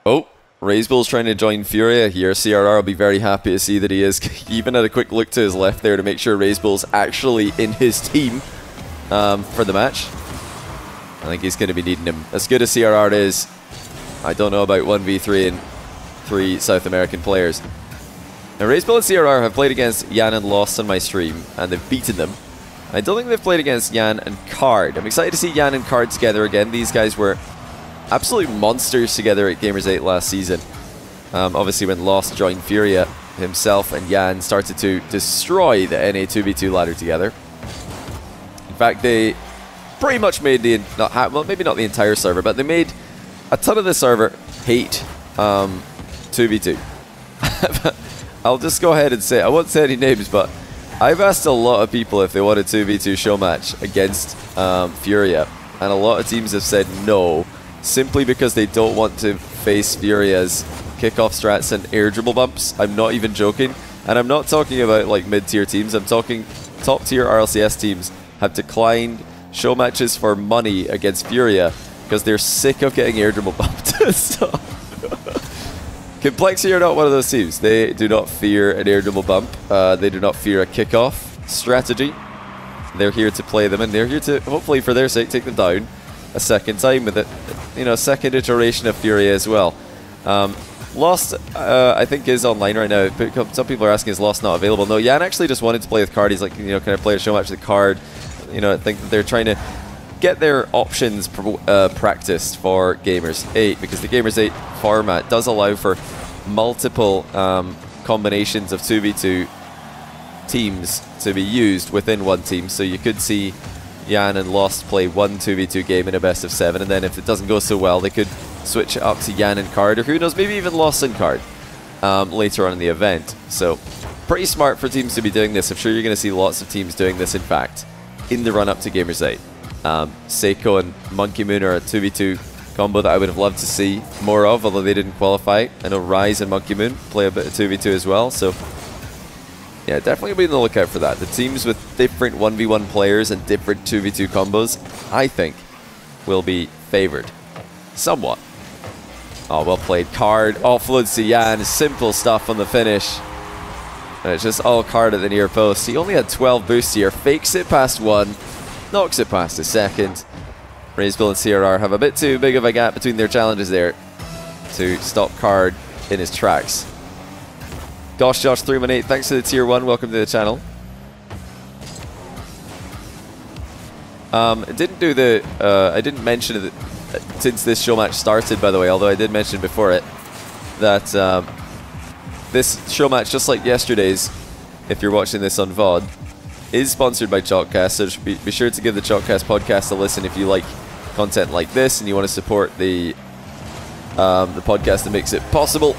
Oh, Reysbull's trying to join Furia here. CRR will be very happy to see that he is. He even had a quick look to his left there to make sure Reysbull's actually in his team for the match. I think he's going to be needing him. As good as CRR is, I don't know about 1v3 and 3 South American players. Now, Reysbull and CRR have played against Yan and Lost on my stream, and they've beaten them. I don't think they've played against Yan and Caard. I'm excited to see Yan and Caard together again. These guys were absolute monsters together at Gamers 8 last season. Obviously, when Lost joined Furia, himself and Yan started to destroy the NA 2v2 ladder together. In fact, they pretty much made the, well, maybe not the entire server, but they made a ton of the server hate 2v2. I'll just go ahead and say, I won't say any names, but I've asked a lot of people if they want a 2v2 show match against Furia, and a lot of teams have said no, simply because they don't want to face Furia's kickoff strats and air dribble bumps. I'm not even joking, and I'm not talking about like mid-tier teams, I'm talking top-tier RLCS teams have declined show matches for money against Furia because they're sick of getting air dribble bumped. So Complexity are not one of those teams. They do not fear an air dribble bump. They do not fear a kickoff strategy. They're here to play them, and they're here to, hopefully for their sake, take them down a second time with it. You know, second iteration of Furia as well. Lost, I think, is online right now. Some people are asking, is Lost not available? No, Yan actually just wanted to play with Caard. He's like, you know, can I play a show match with Caard? You know, I think that they're trying to get their options practiced for Gamers 8, because the Gamers 8 format does allow for multiple combinations of 2v2 teams to be used within one team. So you could see Yan and Lost play one 2v2 game in a best of 7, and then if it doesn't go so well, they could switch it up to Yan and Caard, or who knows, maybe even Lost and Caard later on in the event. So pretty smart for teams to be doing this. I'm sure you're going to see lots of teams doing this, in fact, in the run-up to Gamers 8. Seiko and Monkey Moon are a 2v2 combo that I would have loved to see more of, although they didn't qualify. I know Rise and Monkey Moon play a bit of 2v2 as well, so yeah, definitely be on the lookout for that. The teams with different 1v1 players and different 2v2 combos, I think, will be favored. Somewhat. Oh, well played. Caard offloads to Yan. Simple stuff on the finish. And it's just all Caard at the near post. He only had 12 boosts here. Fakes it past one. Knocks it past the second. Reysbull and CRR have a bit too big of a gap between their challenges there to stop Caard in his tracks. Gosh Josh 318, thanks for the tier 1. Welcome to the channel. Didn't do the I didn't mention it since this show match started, by the way, although I did mention before it that this show match, just like yesterday's, if you're watching this on VOD, is sponsored by Chalkcast, so be sure to give the Chalkcast podcast a listen if you like content like this and you want to support the podcast that makes it possible.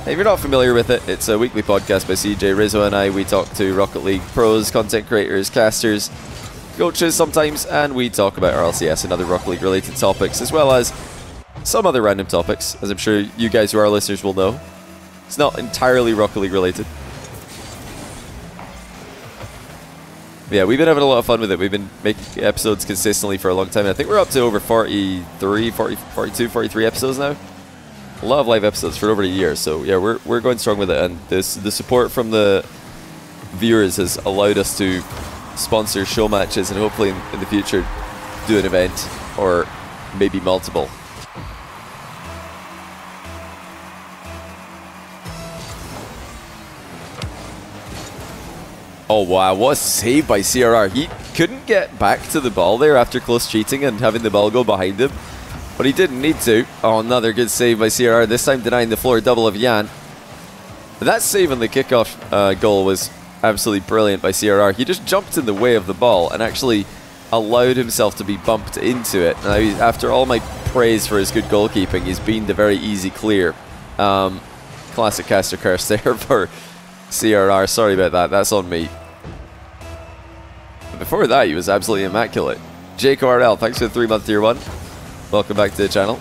If you're not familiar with it, it's a weekly podcast by CJ, Rizzo and I. We talk to Rocket League pros, content creators, casters, coaches sometimes, and we talk about RLCS and other Rocket League related topics, as well as some other random topics, as I'm sure you guys who are our listeners will know. It's not entirely Rocket League related. Yeah, we've been having a lot of fun with it. We've been making episodes consistently for a long time. I think we're up to over 42, 43 episodes now. A lot of live episodes for over a year. So yeah, we're going strong with it. And the support from the viewers has allowed us to sponsor show matches and hopefully in the future do an event or maybe multiple. Oh wow, what a save by CRR. He couldn't get back to the ball there after close cheating and having the ball go behind him, but he didn't need to. Oh, another good save by CRR, this time denying the floor double of Yan. That save on the kickoff goal was absolutely brilliant by CRR. He just jumped in the way of the ball and actually allowed himself to be bumped into it. Now, after all my praise for his good goalkeeping, he's been the very easy clear. Classic caster curse there for CRR. Sorry about that, that's on me. But before that, he was absolutely immaculate. Jake RL, thanks for the 3-month tier 1. Welcome back to the channel.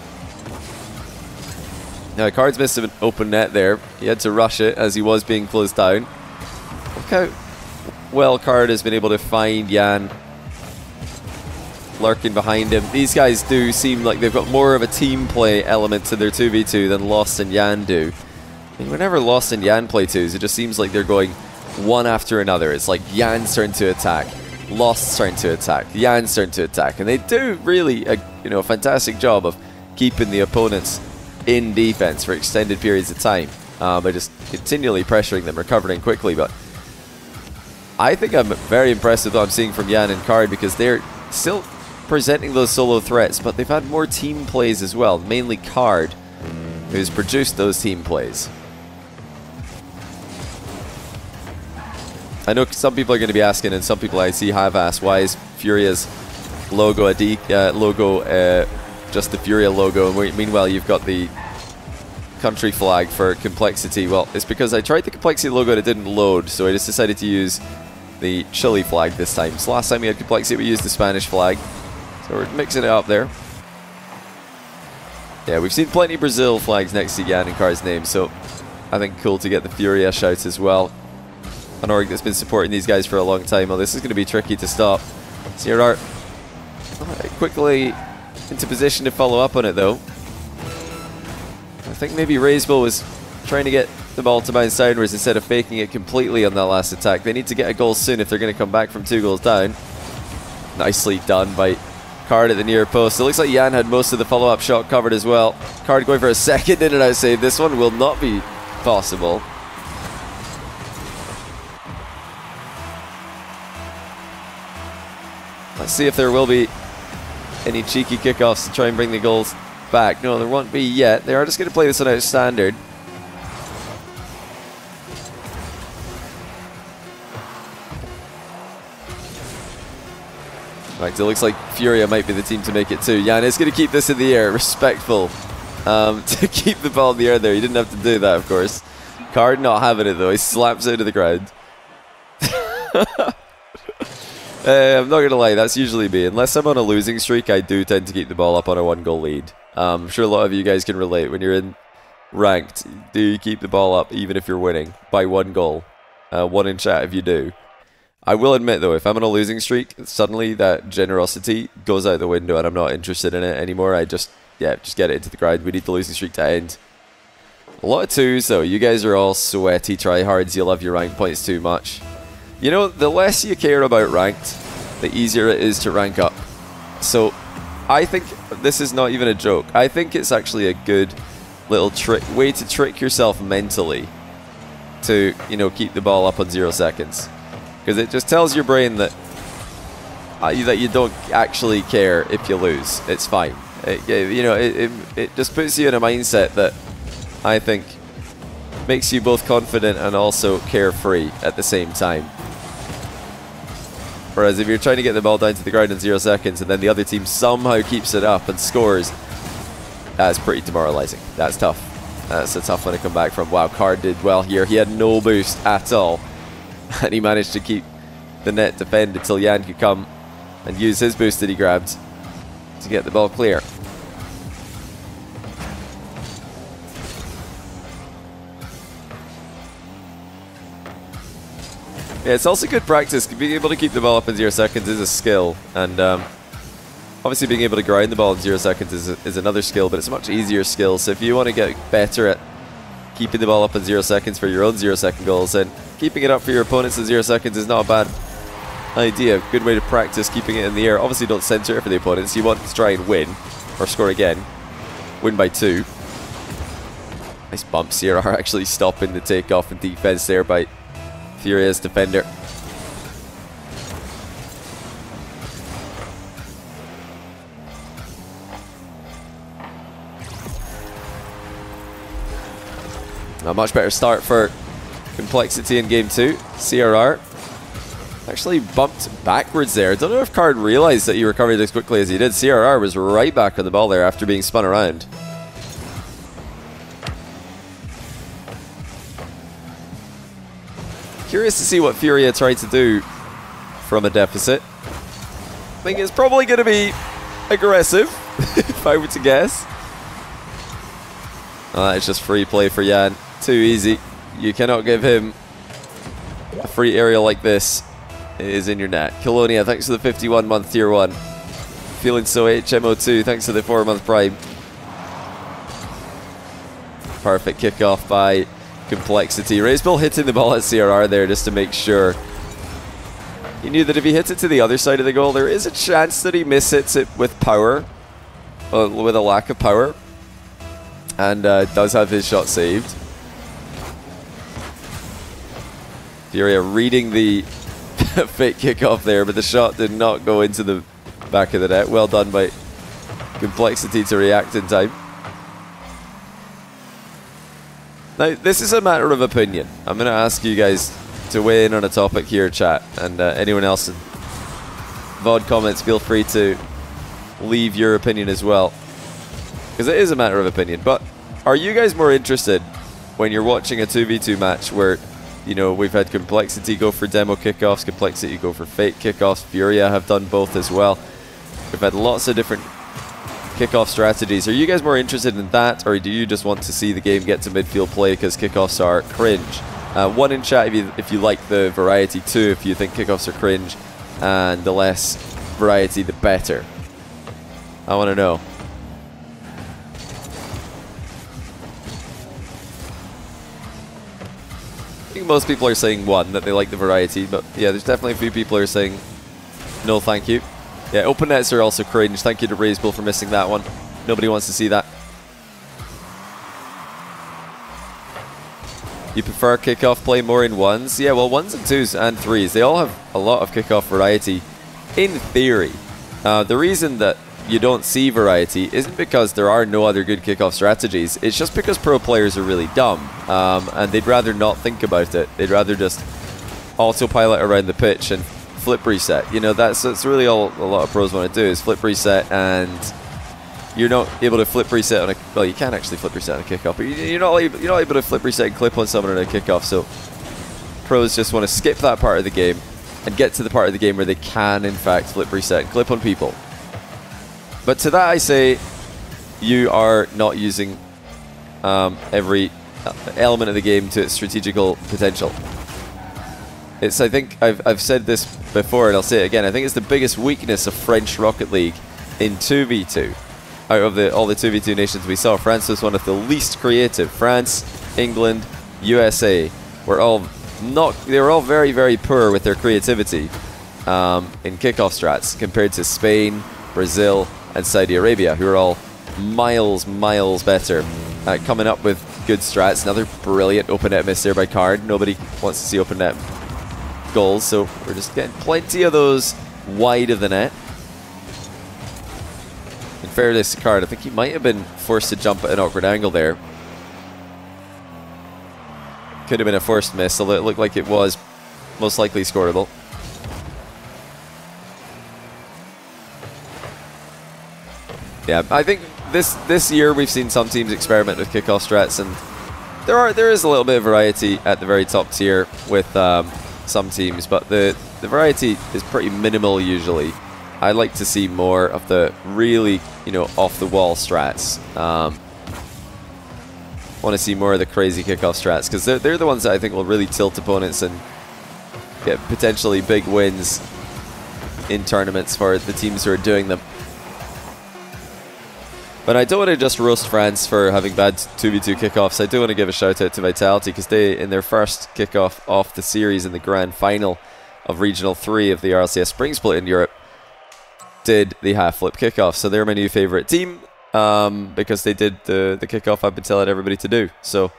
Now, Caard's missed an open net there. He had to rush it as he was being closed down. Look how well Caard has been able to find Yan lurking behind him. These guys do seem like they've got more of a team play element to their 2v2 than Lost and Yan do. I mean, whenever Lost and Yan play twos, it just seems like they're going one after another. It's like Yan's turn to attack, Lost's turn to attack, Yan's turn to attack, and they do really a fantastic job of keeping the opponents in defense for extended periods of time by just continually pressuring them, recovering quickly. But I think I'm very impressed with what I'm seeing from Yan and Caard, because they're still presenting those solo threats, but they've had more team plays as well, mainly Caard, who's produced those team plays. I know some people are going to be asking, and some people I see have asked, why is Furia's logo just the Furia logo, and meanwhile you've got the country flag for complexity? Well, it's because I tried the complexity logo and it didn't load, so I just decided to use the Chile flag this time. So last time we had complexity, we used the Spanish flag, so we're mixing it up there. Yeah, we've seen plenty of Brazil flags next to Yan and Caard's name, so I think cool to get the Furia shout as well. An org that's been supporting these guys for a long time. Well, this is going to be tricky to stop. caard quickly into position to follow up on it, though. I think maybe Reysbull was trying to get the ball to bounce downwards instead of faking it completely on that last attack. They need to get a goal soon if they're going to come back from 2 goals down. Nicely done by Caard at the near post. It looks like Yan had most of the follow-up shot covered as well. Caard going for a second in and out save. This one will not be possible. Let's see if there will be any cheeky kickoffs to try and bring the goals back. No, there won't be yet. They are just going to play this one out standard. Right, it looks like Furia might be the team to make it too. Yan is going to keep this in the air. Respectful to keep the ball in the air there. He didn't have to do that, of course. Caard not having it though. He slaps it to the ground. I'm not going to lie, that's usually me. Unless I'm on a losing streak, I do tend to keep the ball up on a 1-goal lead. I'm sure a lot of you guys can relate. When you're in ranked, do you keep the ball up even if you're winning by 1 goal? 1 in chat if you do. I will admit though, if I'm on a losing streak, suddenly that generosity goes out the window and I'm not interested in it anymore. I just get it into the ground. We need the losing streak to end. A lot of 2s though. You guys are all sweaty tryhards. You love your rank points too much. You know, the less you care about ranked, the easier it is to rank up. So, I think this is not even a joke. I think it's actually a good little way to trick yourself mentally to, keep the ball up on 0 seconds. Because it just tells your brain that you don't actually care if you lose. It's fine. It just puts you in a mindset that I think makes you both confident and also carefree at the same time. Whereas if you're trying to get the ball down to the ground in 0 seconds and then the other team somehow keeps it up and scores, that's pretty demoralizing. That's tough. That's a tough one to come back from. Wow, Caard did well here. He had no boost at all. And he managed to keep the net defended until Yan could come and use his boost that he grabbed to get the ball clear. Yeah, it's also good practice. Being able to keep the ball up in 0 seconds is a skill, and obviously being able to grind the ball in 0 seconds is another skill, but it's a much easier skill. So if you want to get better at keeping the ball up in 0 seconds for your own 0-second goals, then keeping it up for your opponents in 0 seconds is not a bad idea. Good way to practice keeping it in the air. Obviously don't center it for the opponents. You want to try and win, or score again. Win by 2. Nice bumps here are actually stopping the takeoff and defense there by Furia's defender. A much better start for complexity in game 2. CRR actually bumped backwards there. I don't know if Caard realized that he recovered as quickly as he did. CRR was right back on the ball there after being spun around. Curious to see what Furia tried to do from a deficit. I think it's probably going to be aggressive, if I were to guess. Oh, that is just free play for Yan. Too easy. You cannot give him a free area like this. It is in your net. Colonia, thanks for the 51-month tier 1. feeling so HMO2. Thanks for the 4-month prime. Perfect kickoff by Complexity. Reysbull hitting the ball at CRR there just to make sure. He knew that if he hits it to the other side of the goal, there is a chance that he mishits it with power, with a lack of power, and does have his shot saved. Furia reading the fake kickoff there, but the shot did not go into the back of the net. Well done by Complexity to react in time. Now, this is a matter of opinion. I'm going to ask you guys to weigh in on a topic here, chat, and anyone else in VOD comments, feel free to leave your opinion as well, because it is a matter of opinion. But are you guys more interested when you're watching a 2v2 match where, you know, we've had Complexity go for demo kickoffs, Complexity go for fake kickoffs, Furia have done both as well. We've had lots of different kickoff strategies. Are you guys more interested in that, or do you just want to see the game get to midfield play because kickoffs are cringe? One in chat if you like the variety, two if you think kickoffs are cringe, and the less variety the better. I want to know. I think most people are saying one, that they like the variety, but yeah, there's definitely a few people who are saying no thank you. Yeah, open nets are also cringe. Thank you to Reysbull for missing that one. Nobody wants to see that. You prefer kickoff play more in ones? Yeah, well, ones and twos and threes, they all have a lot of kickoff variety in theory. The reason that you don't see variety isn't because there are no other good kickoff strategies. It's just because pro players are really dumb, and they'd rather not think about it. They'd rather just autopilot around the pitch and flip reset. You know, that's really all a lot of pros want to do, is flip reset, and you're not able to flip reset on a, well, you can actually flip reset on a kickoff, but you're not able to flip reset and clip on someone on a kickoff. So pros just want to skip that part of the game and get to the part of the game where they can in fact flip reset and clip on people. But to that I say, you are not using every element of the game to its strategical potential. It's, I think, I've said this before and I'll say it again, I think it's the biggest weakness of French Rocket League in 2v2. Out of all the 2v2 nations we saw, France was one of the least creative. France, England, USA were all they were all very, very poor with their creativity in kickoff strats compared to Spain, Brazil, and Saudi Arabia, who are all miles better at coming up with good strats. Another brilliant open net miss there by caard. Nobody wants to see open net goals, so we're just getting plenty of those wide of the net. In fairness to caard, I think he might have been forced to jump at an awkward angle there. Could have been a forced miss, although it looked like it was most likely scoreable. Yeah, I think this year we've seen some teams experiment with kickoff strats, and there is a little bit of variety at the very top tier with some teams, but the variety is pretty minimal usually. I like to see more of the really, you know, off the wall strats. Want to see more of the crazy kickoff strats, because they're the ones that I think will really tilt opponents and get potentially big wins in tournaments for the teams who are doing them. But I don't want to just roast France for having bad 2v2 kickoffs. I do want to give a shout out to Vitality, because they, in their first kickoff off the series in the grand final of Regional 3 of the RLCS Spring Split in Europe, did the half flip kickoff. So they're my new favorite team, because they did the kickoff I've been telling everybody to do. So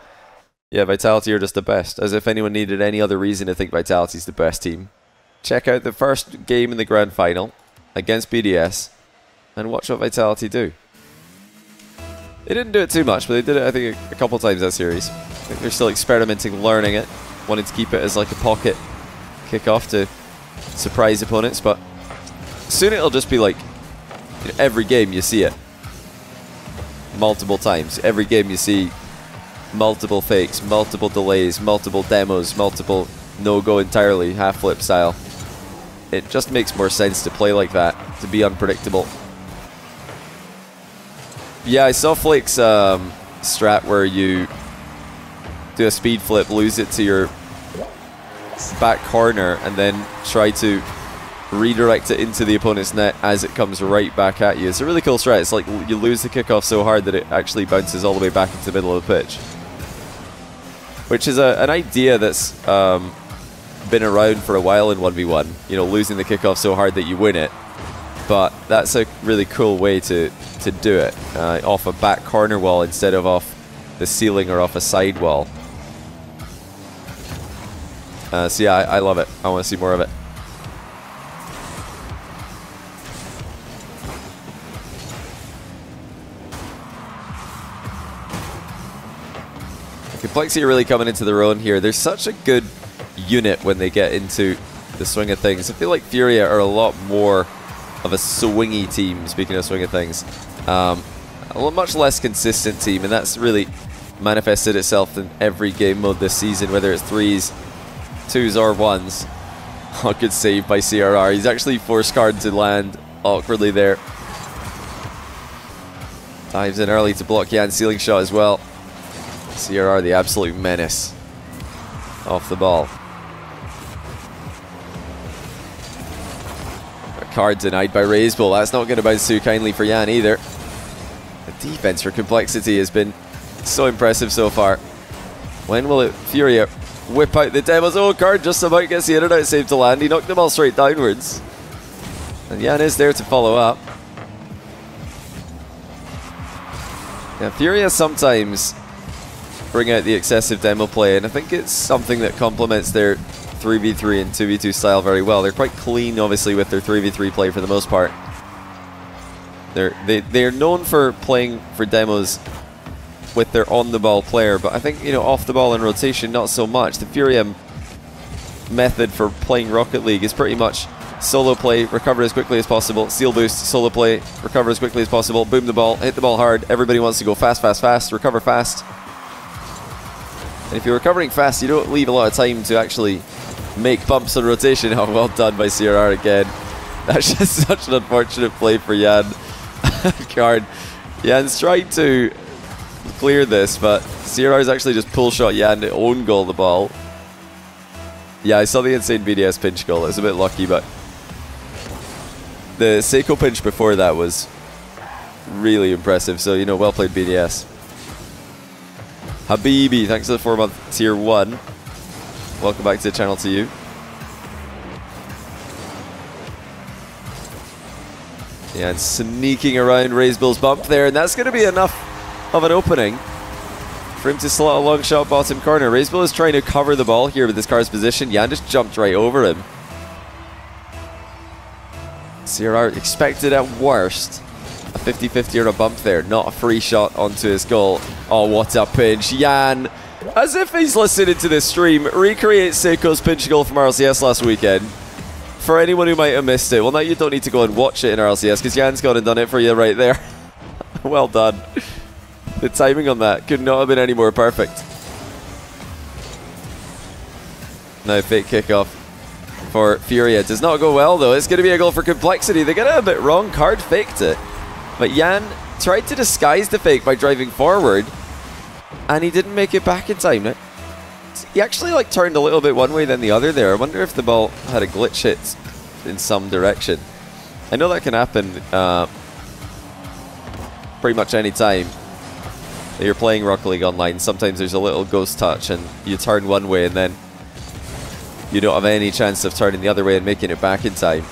yeah, Vitality are just the best. As if anyone needed any other reason to think Vitality's the best team. Check out the first game in the grand final against BDS and watch what Vitality do. They didn't do it too much, but they did it, I think, a couple times that series. I think they're still experimenting, learning it, wanting to keep it as like a pocket kickoff to surprise opponents, but soon it'll just be like, you know, every game you see it multiple times. Every game you see multiple fakes, multiple delays, multiple demos, multiple no-go entirely, half-flip style. It just makes more sense to play like that, to be unpredictable. Yeah, I saw Flake's strat where you do a speed flip, lose it to your back corner, and then try to redirect it into the opponent's net as it comes right back at you. It's a really cool strat. It's like you lose the kickoff so hard that it actually bounces all the way back into the middle of the pitch. Which is an idea that's been around for a while in 1v1. You know, losing the kickoff so hard that you win it. But that's a really cool way to do it. Off a back corner wall instead of off the ceiling or off a side wall. So yeah, I love it. I want to see more of it. Complexity really coming into their own here. They're such a good unit when they get into the swing of things. I feel like Furia are a lot more of a swingy team, speaking of swing of things. A much less consistent team, and that's really manifested itself in every game mode this season, whether it's 3s, 2s, or 1s. Oh, good save by CRR. He's actually forced caard to land awkwardly there. Dives in early to block Yan's ceiling shot as well. CRR, the absolute menace off the ball. A caard denied by Reysbull. That's not going to bounce too kindly for Yan either. The defense for Complexity has been so impressive so far. When will it Furia whip out the demos? Oh, caard just about gets the in-and-out save to land. He knocked the ball straight downwards. And Yan is there to follow up. Yeah, Furia sometimes bring out the excessive demo play, and I think it's something that complements their 3v3 and 2v2 style very well. They're quite clean, obviously, with their 3v3 play for the most part. They're known for playing for demos with their on-the-ball player, but I think, you know, off-the-ball and rotation, not so much. The Furia method for playing Rocket League is pretty much solo play, recover as quickly as possible, steal boost, solo play, recover as quickly as possible, boom the ball, hit the ball hard. Everybody wants to go fast, fast, fast, recover fast. And if you're recovering fast, you don't leave a lot of time to actually make bumps on rotation. Oh, well done by CRR again. That's just such an unfortunate play for Yan. Caard. Yan's trying to clear this, but CRR's actually just pull shot Yan to own goal the ball. Yeah, I saw the insane BDS pinch goal. It was a bit lucky, but the Seiko pinch before that was really impressive. So, you know, well played BDS. Habibi, thanks for the 4-month tier 1. Welcome back to the channel to you. Yeah, and sneaking around Reysbull's bump there, and that's going to be enough of an opening for him to slot a long shot bottom corner. Reysbull is trying to cover the ball here with his caard's position. Yan just jumped right over him. CRR expected at worst a 50-50 or a bump there, not a free shot onto his goal. Oh, what a pinch. Yan, as if he's listening to this stream, recreates Seiko's pinch goal from RLCS last weekend. For anyone who might have missed it, well, now you don't need to go and watch it in RLCS because Yan's gone and done it for you right there. Well done. The timing on that could not have been any more perfect. Now fake kickoff for Furia. Does not go well though. It's going to be a goal for Complexity. They got it a bit wrong. Caard faked it. But Yan tried to disguise the fake by driving forward, and he didn't make it back in time. He actually like turned a little bit one way then the other there. I wonder if the ball had a glitch hit in some direction. I know that can happen pretty much any time that you're playing Rocket League Online. Sometimes there's a little ghost touch and you turn one way and then you don't have any chance of turning the other way and making it back in time.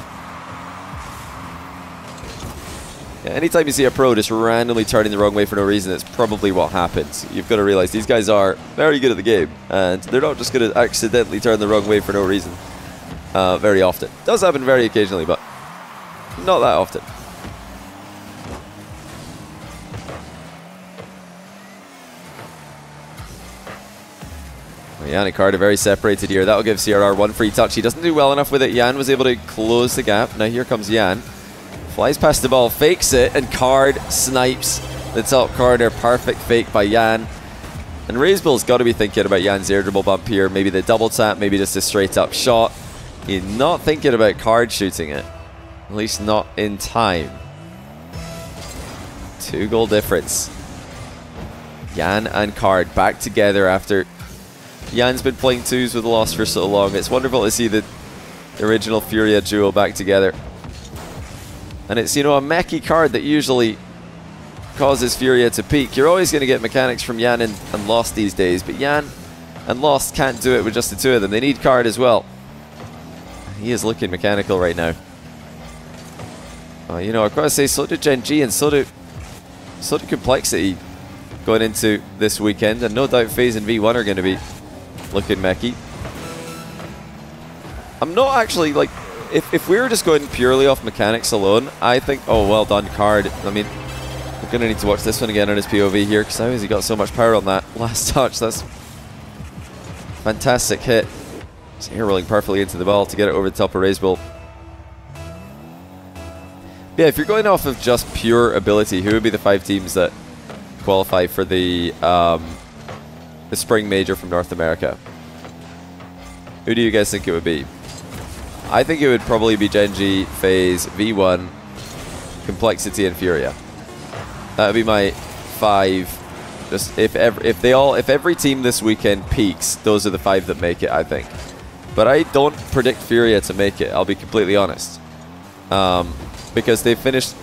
Yeah, anytime you see a pro just randomly turning the wrong way for no reason, it's probably what happens. You've got to realize these guys are very good at the game, and they're not just going to accidentally turn the wrong way for no reason very often. Does happen very occasionally, but not that often. Yan and Caard are very separated here. That'll give CRR one free touch. He doesn't do well enough with it. Yan was able to close the gap. Now here comes Yan. Flies past the ball, fakes it, and Caard snipes the top corner. Perfect fake by Yan. And Reysbull's got to be thinking about Yan's air dribble bump here. Maybe the double tap, maybe just a straight up shot. He's not thinking about Caard shooting it. At least not in time. 2-goal difference. Yan and Caard back together after Yan's been playing twos with Lost for so long. It's wonderful to see the The original Furia duo back together. And it's, you know, a mechie card that usually causes Furia to peak. You're always going to get mechanics from Yan and Lost these days, but Yan and Lost can't do it with just the two of them. They need card as well. He is looking mechanical right now. You know, I've got to say, so did Gen G and so did Complexity going into this weekend, and no doubt FaZe and V1 are going to be looking mechie. I'm not actually, like, if we were just going purely off mechanics alone, I think, oh, well done, Caard. I mean, I'm going to need to watch this one again on his POV here, because how has he got so much power on that last touch? That's fantastic hit. He's air rolling perfectly into the ball to get it over the top of Reysbull. Yeah, if you're going off of just pure ability, who would be the 5 teams that qualify for the Spring Major from North America? Who do you guys think it would be? I think it would probably be Gen G, FaZe, V1, Complexity, and Furia. That would be my 5. Just if every team this weekend peaks, those are the 5 that make it, I think. But I don't predict Furia to make it, I'll be completely honest. Because they finished,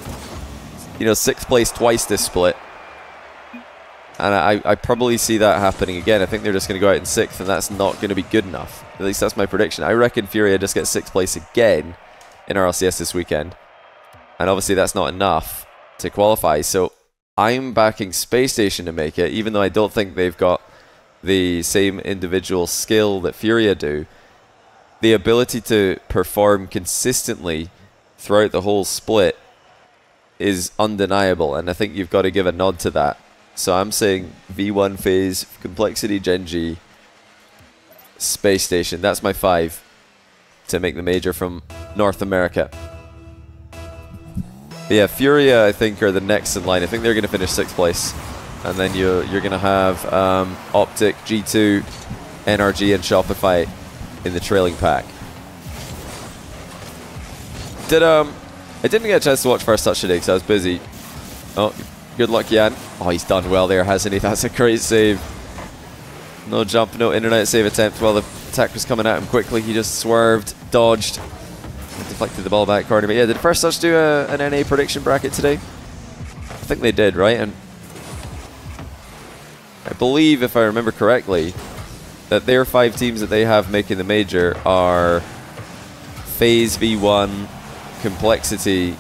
you know, 6th place twice this split. And I probably see that happening again. I think they're just going to go out in 6th, and that's not going to be good enough. At least that's my prediction. I reckon Furia just gets 6th place again in RLCS this weekend. And obviously that's not enough to qualify. So I'm backing Space Station to make it, even though I don't think they've got the same individual skill that Furia do. The ability to perform consistently throughout the whole split is undeniable, and I think you've got to give a nod to that. So I'm saying V1, FaZe, Complexity, Gen G, Space Station. That's my 5 to make the major from North America. But yeah, Furia, I think, are the next in line. I think they're going to finish 6th place. And then you're going to have Optic, G2, NRG, and Shopify in the trailing pack. I didn't get a chance to watch First Touch today because I was busy. Oh, good luck, Yan. Oh, he's done well there, hasn't he? That's a great save. No jump, no in and out save attempt while the attack was coming at him quickly. He just swerved, dodged, deflected the ball back corner. But yeah, did First Touch do an NA prediction bracket today? I think they did, right? And I believe, if I remember correctly, that their 5 teams that they have making the major are FaZe, V1, Complexity,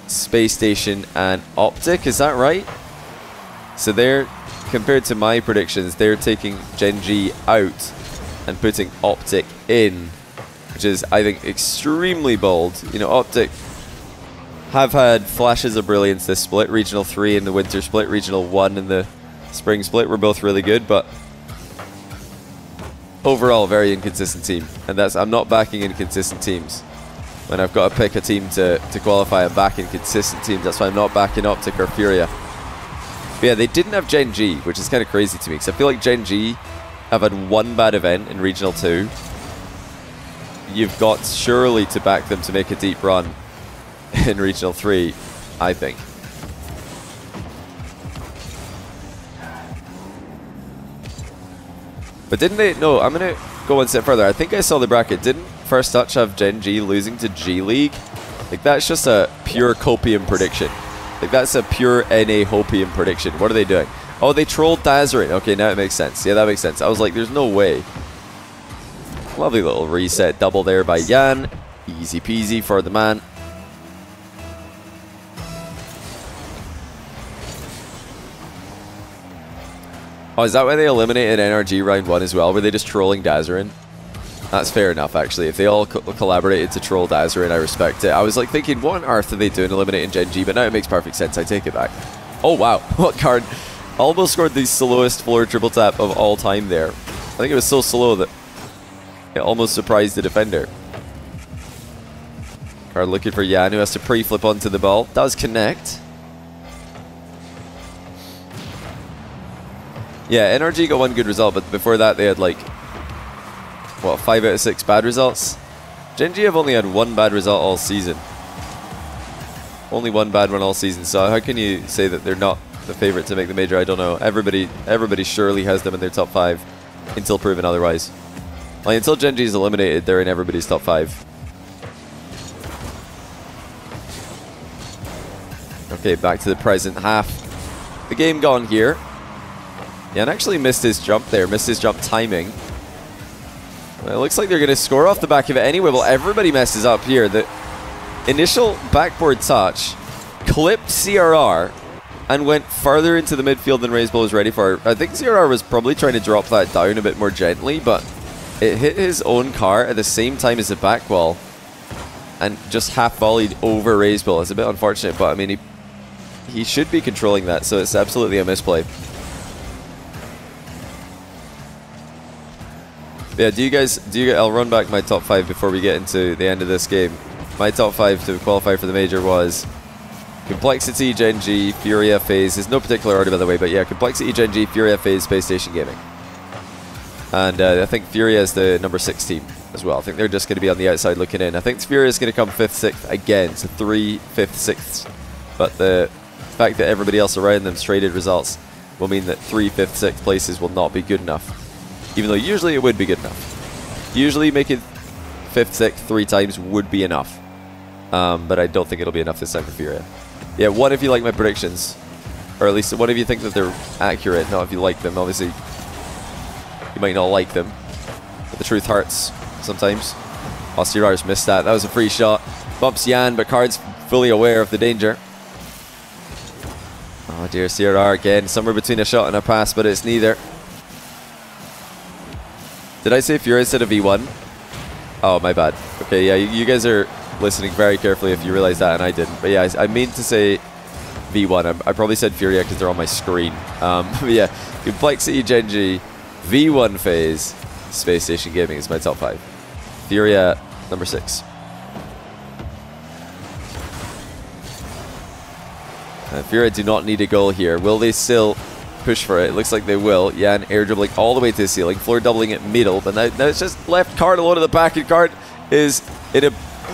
Space Station, and Optic. Is that right? So they're, compared to my predictions, they're taking Gen G out and putting Optic in, which is, I think, extremely bold. You know, Optic have had flashes of brilliance this split. Regional 3 in the winter split, Regional 1 in the spring split were both really good, but overall, very inconsistent team. And that's, I'm not backing inconsistent teams. When I've got to pick a team to qualify, I'm backing consistent teams. That's why I'm not backing Optic or Furia. But yeah, they didn't have Gen G, which is kind of crazy to me, because I feel like Gen G have had one bad event in Regional 2. You've got surely to back them to make a deep run in Regional 3, I think. But didn't they? No, I'm going to go one step further. I think I saw the bracket. Didn't First Touch have Gen G losing to G League? Like, that's just a pure copium prediction. Like, that's a pure NA hopium prediction. What are they doing? Oh, they trolled Dazzering. Okay, now it makes sense. Yeah, that makes sense. I was like, there's no way. Lovely little reset double there by Yan. Easy peasy for the man. Oh, is that why they eliminated NRG round 1 as well? Were they just trolling Dazzering? That's fair enough, actually. If they all collaborated to troll Dazzering, I respect it. I was like thinking, what on earth are they doing eliminating Gen G? But now it makes perfect sense. I take it back. Oh, wow. What card? Almost scored the slowest floor triple tap of all time there. I think it was so slow that it almost surprised the defender. Caard looking for Yan, who has to pre-flip onto the ball. Does connect. Yeah, NRG got one good result, but before that they had like, what, 5 out of 6 bad results? Gen G have only had one bad result all season. Only one bad one all season, so how can you say that they're not the favorite to make the major? I don't know. Everybody surely has them in their top 5 until proven otherwise. Like, until Gen G is eliminated, they're in everybody's top 5. Okay, back to the present. Half the game gone here. Yan actually missed his jump there, missed his jump timing. Well, it looks like they're going to score off the back of it anyway. Well, everybody messes up here. The initial backboard touch clipped CRR and went further into the midfield than Reysbull was ready for. I think CRR was probably trying to drop that down a bit more gently, but it hit his own car at the same time as the back wall and just half volleyed over Reysbull. It's a bit unfortunate, but I mean, he should be controlling that, so it's absolutely a misplay. Yeah, I'll run back my top 5 before we get into the end of this game. My top 5 to qualify for the major was Complexity, Gen G, Furia, FaZe. There's no particular order, by the way, but yeah, Complexity, Gen G, Furia, FaZe, Space Station Gaming. And I think Furia is the number 6 team as well. I think they're just going to be on the outside looking in. I think Furia is going to come 5th, 6th again, so 3, 5th, 6th. But the fact that everybody else around them's traded results will mean that 3, 5th, 6th places will not be good enough. Even though usually it would be good enough. Usually making 5th, 6th 3 times would be enough. But I don't think it'll be enough this time for Furia. Yeah, what if you like my predictions? Or at least what if you think that they're accurate? Not if you like them. Obviously, you might not like them. But the truth hurts sometimes. Oh, CRR's missed that. That was a free shot. Bumps Yan, but caard's fully aware of the danger. Oh dear, CRR again. Somewhere between a shot and a pass, but it's neither. Did I say Furia instead of V1? Oh, my bad. Okay, yeah, you guys are listening very carefully if you realize that, and I didn't. But yeah, I meant to say V1. I probably said Furia because they're on my screen. But yeah, Complexity, Gen G, V1 FaZe, Space Station Gaming is my top 5. Furia, number 6. Furia do not need a goal here. Will they still push for it? It looks like they will. Yan air dribbling all the way to the ceiling. Floor doubling it middle, but now it's just left caard alone at the back, and caard is in a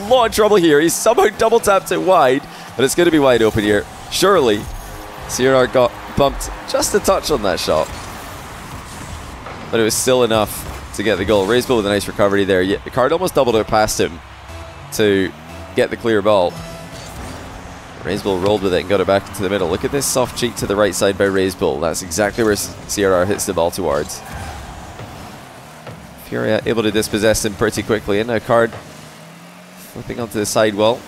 lot of trouble here. He's somehow double tapped it wide, but it's going to be wide open here. Surely, CRR got bumped just a touch on that shot, but it was still enough to get the goal. Reysbull with a nice recovery there. Yeah, caard almost doubled it past him to get the clear ball. Reysbull rolled with it and got it back into the middle. Look at this soft cheek to the right side by Reysbull. That's exactly where CRR hits the ball towards. Furia able to dispossess him pretty quickly, and now caard flipping onto the sidewall.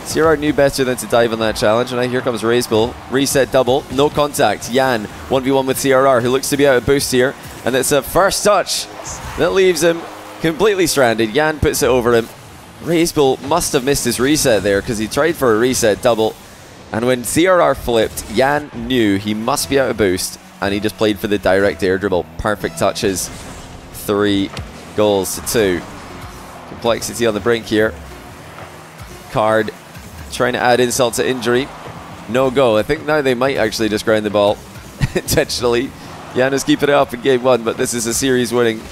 CRR knew better than to dive on that challenge, and now here comes Reysbull. Reset double, no contact. Yan 1v1 with CRR, who looks to be out of boost here, and it's a first touch that leaves him completely stranded. Yan puts it over him. Reysbull must have missed his reset there because he tried for a reset double, and when CRR flipped, Yan knew he must be out of boost, and he just played for the direct air dribble. Perfect touches. 3 goals to 2. Complexity on the brink here. Caard trying to add insult to injury. No go. I think now they might actually just ground the ball intentionally. Yan is keeping it up in game 1, but this is a series winning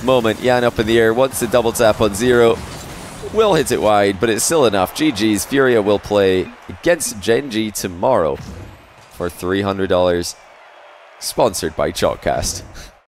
moment. Yan up in the air, wants to double tap on 0. Will hit it wide, but it's still enough. GG's. Furia will play against Gen G tomorrow for $300. Sponsored by Chalkcast.